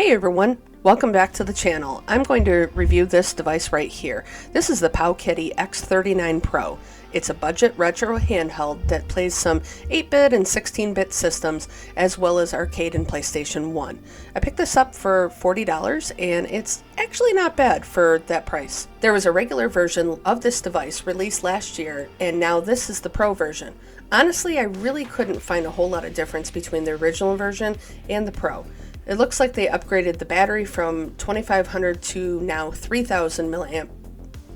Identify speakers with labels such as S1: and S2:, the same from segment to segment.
S1: Hey everyone, welcome back to the channel. I'm going to review this device right here. This is the Powkiddy X39 Pro. It's a budget retro handheld that plays some 8-bit and 16-bit systems as well as arcade and PlayStation 1. I picked this up for $40 and it's actually not bad for that price. There was a regular version of this device released last year and now this is the Pro version. Honestly, I really couldn't find a whole lot of difference between the original version and the Pro. It looks like they upgraded the battery from 2500 to now 3000 milliamp,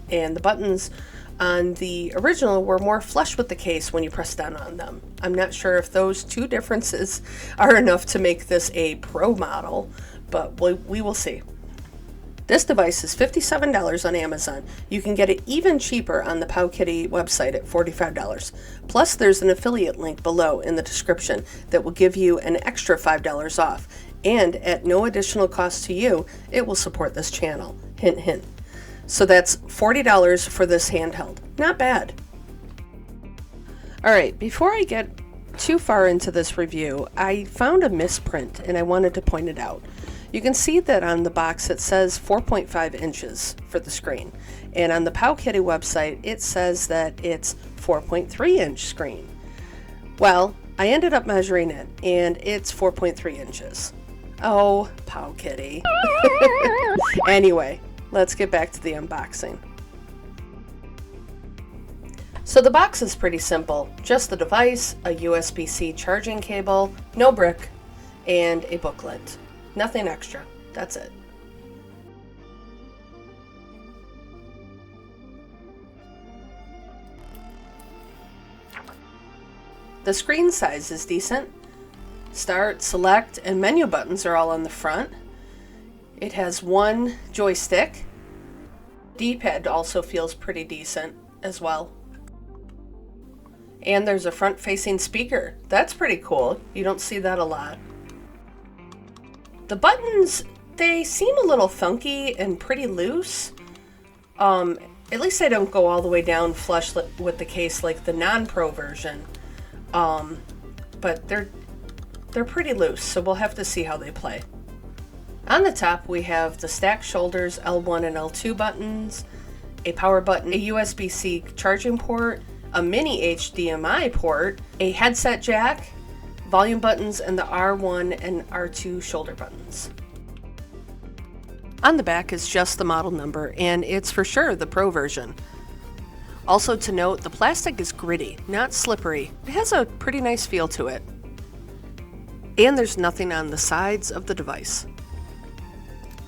S1: and the buttons on the original were more flush with the case when you press down on them. I'm not sure if those two differences are enough to make this a Pro model, but we will see. This device is $57 on Amazon. You can get it even cheaper on the Powkiddy website at $45. Plus, there's an affiliate link below in the description that will give you an extra $5 off. And at no additional cost to you, it will support this channel. Hint, hint. So that's $40 for this handheld. Not bad. Alright, before I get too far into this review, I found a misprint and I wanted to point it out. You can see that on the box it says 4.5 inches for the screen. And on the Powkiddy website it says that it's 4.3 inch screen. Well, I ended up measuring it and it's 4.3 inches. Oh, Powkiddy. Anyway, let's get back to the unboxing. So the box is pretty simple. Just the device, a USB-C charging cable, no brick, and a booklet. Nothing extra. That's it. The screen size is decent. Start, select, and menu buttons are all on the front. It has one joystick. D-pad also feels pretty decent as well. And there's a front-facing speaker. That's pretty cool. You don't see that a lot. The buttons, they seem a little funky and pretty loose. At least they don't go all the way down flush with the case like the non-Pro version. But they're pretty loose, so we'll have to see how they play. On the top, we have the stacked shoulders L1 and L2 buttons, a power button, a USB-C charging port, a mini HDMI port, a headset jack, volume buttons, and the R1 and R2 shoulder buttons. On the back is just the model number, and it's for sure the Pro version. Also to note, the plastic is gritty, not slippery. It has a pretty nice feel to it. And there's nothing on the sides of the device.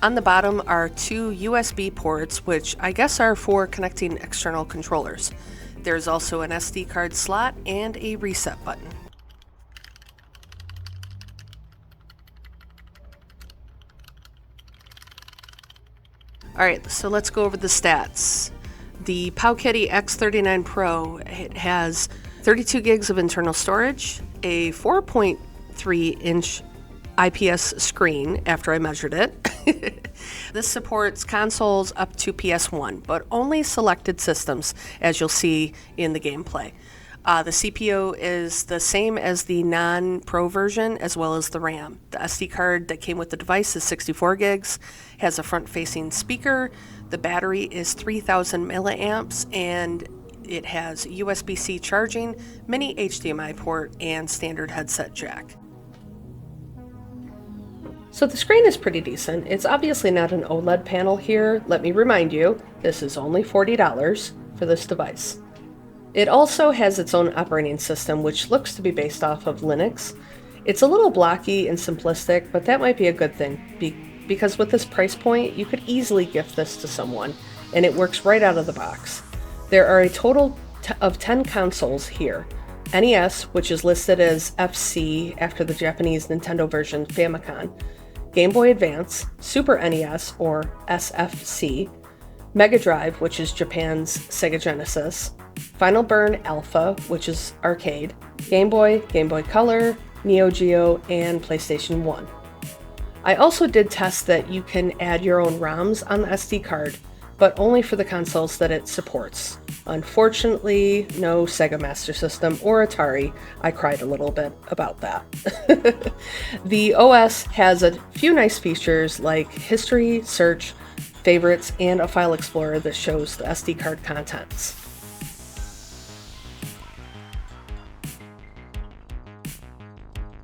S1: On the bottom are two USB ports, which I guess are for connecting external controllers. There's also an SD card slot and a reset button. Alright, so let's go over the stats. The Powkiddy X39 Pro, it has 32 gigs of internal storage, a 4.3-inch IPS screen after I measured it. This supports consoles up to PS1, but only selected systems, as you'll see in the gameplay. The CPU is the same as the non-Pro version, as well as the RAM. The SD card that came with the device is 64 gigs, has a front-facing speaker, the battery is 3000 milliamps, and it has USB-C charging, mini HDMI port, and standard headset jack. So the screen is pretty decent. It's obviously not an OLED panel here. Let me remind you, this is only $40 for this device. It also has its own operating system, which looks to be based off of Linux. It's a little blocky and simplistic, but that might be a good thing, because with this price point, you could easily gift this to someone, and it works right out of the box. There are a total of 10 consoles here. NES, which is listed as FC after the Japanese Nintendo version Famicom, Game Boy Advance, Super NES or SFC, Mega Drive, which is Japan's Sega Genesis, Final Burn Alpha, which is arcade, Game Boy Color, Neo Geo, and PlayStation 1. I also did test that you can add your own ROMs on the SD card but only for the consoles that it supports. Unfortunately, no Sega Master System or Atari. I cried a little bit about that. The OS has a few nice features like history, search, favorites, and a file explorer that shows the SD card contents.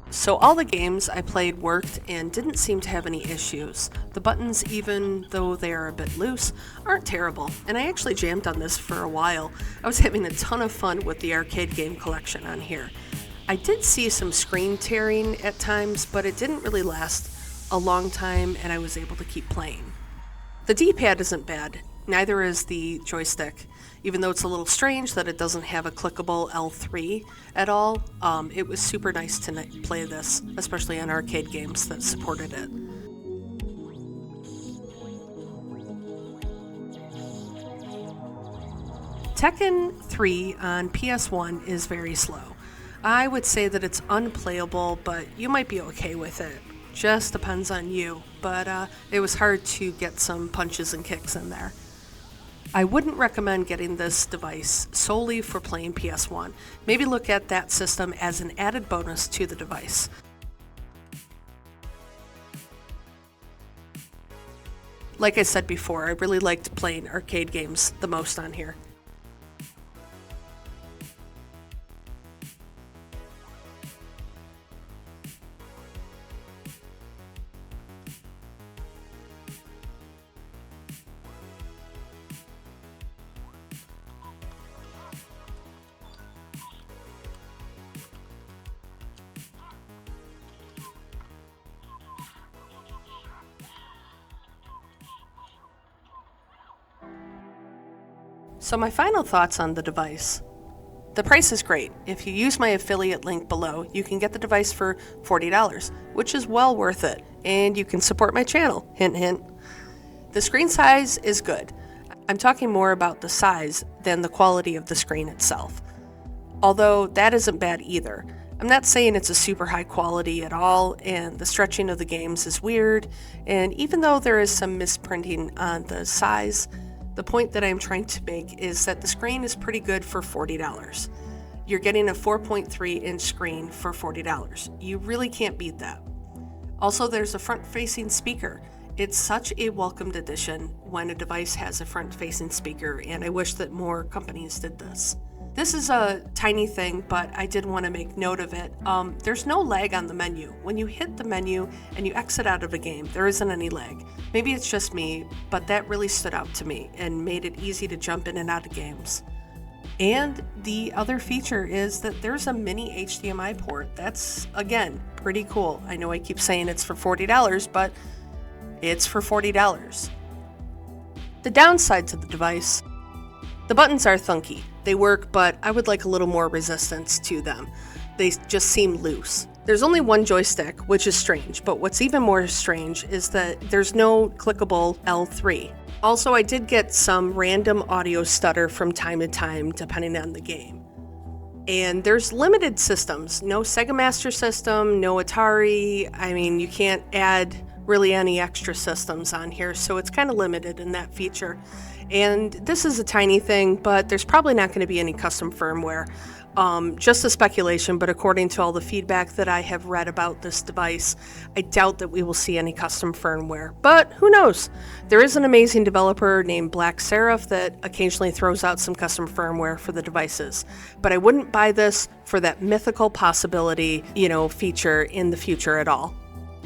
S1: So all the games I played worked and didn't seem to have any issues. The buttons, even though they are a bit loose, aren't terrible, and I actually jammed on this for a while. I was having a ton of fun with the arcade game collection on here. I did see some screen tearing at times, but it didn't really last a long time and I was able to keep playing. The D-pad isn't bad, neither is the joystick. Even though it's a little strange that it doesn't have a clickable L3 at all, it was super nice to play this, especially on arcade games that supported it. Tekken 3 on PS1 is very slow. I would say that it's unplayable, but you might be okay with it. Just depends on you, but it was hard to get some punches and kicks in there. I wouldn't recommend getting this device solely for playing PS1. Maybe look at that system as an added bonus to the device. Like I said before, I really liked playing arcade games the most on here. So my final thoughts on the device. The price is great. If you use my affiliate link below, you can get the device for $40, which is well worth it, and you can support my channel, hint hint. The screen size is good. I'm talking more about the size than the quality of the screen itself. Although that isn't bad either. I'm not saying it's a super high quality at all, and the stretching of the games is weird, and even though there is some misprinting on the size, the point that I'm trying to make is that the screen is pretty good for $40. You're getting a 4.3-inch screen for $40. You really can't beat that. Also, there's a front-facing speaker. It's such a welcomed addition when a device has a front-facing speaker, and I wish that more companies did this. This is a tiny thing, but I did want to make note of it. There's no lag on the menu. When you hit the menu and you exit out of a game, there isn't any lag. Maybe it's just me, but that really stood out to me and made it easy to jump in and out of games. And the other feature is that there's a mini HDMI port. That's, again, pretty cool. I know I keep saying it's for $40, but it's for $40. The downside to the device: the buttons are thunky. They work, but I would like a little more resistance to them. They just seem loose. There's only one joystick, which is strange, but what's even more strange is that there's no clickable L3. Also, I did get some random audio stutter from time to time, depending on the game. And there's limited systems. No Sega Master System, no Atari. I mean, you can't add really any extra systems on here, so it's kind of limited in that feature. And this is a tiny thing, but there's probably not going to be any custom firmware. Just a speculation, but according to all the feedback that I have read about this device, I doubt that we will see any custom firmware. But who knows? There is an amazing developer named Black Seraph that occasionally throws out some custom firmware for the devices. But I wouldn't buy this for that mythical possibility, feature in the future at all.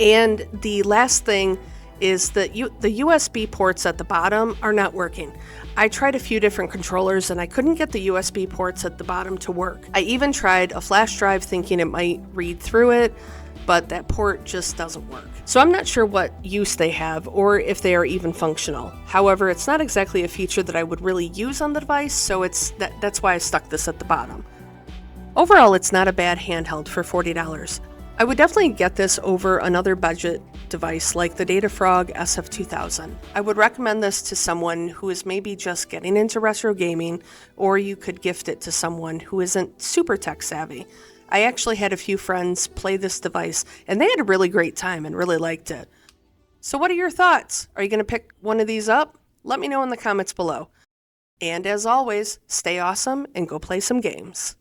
S1: And the last thing is that the USB ports at the bottom are not working. I tried a few different controllers and I couldn't get the USB ports at the bottom to work. I even tried a flash drive thinking it might read through it, but that port just doesn't work. So I'm not sure what use they have or if they are even functional. However, it's not exactly a feature that I would really use on the device, so that's why I stuck this at the bottom. Overall, it's not a bad handheld for $40. I would definitely get this over another budget device like the Datafrog SF2000. I would recommend this to someone who is maybe just getting into retro gaming, or you could gift it to someone who isn't super tech savvy. I actually had a few friends play this device and they had a really great time and really liked it. So what are your thoughts? Are you going to pick one of these up? Let me know in the comments below. And as always, stay awesome and go play some games.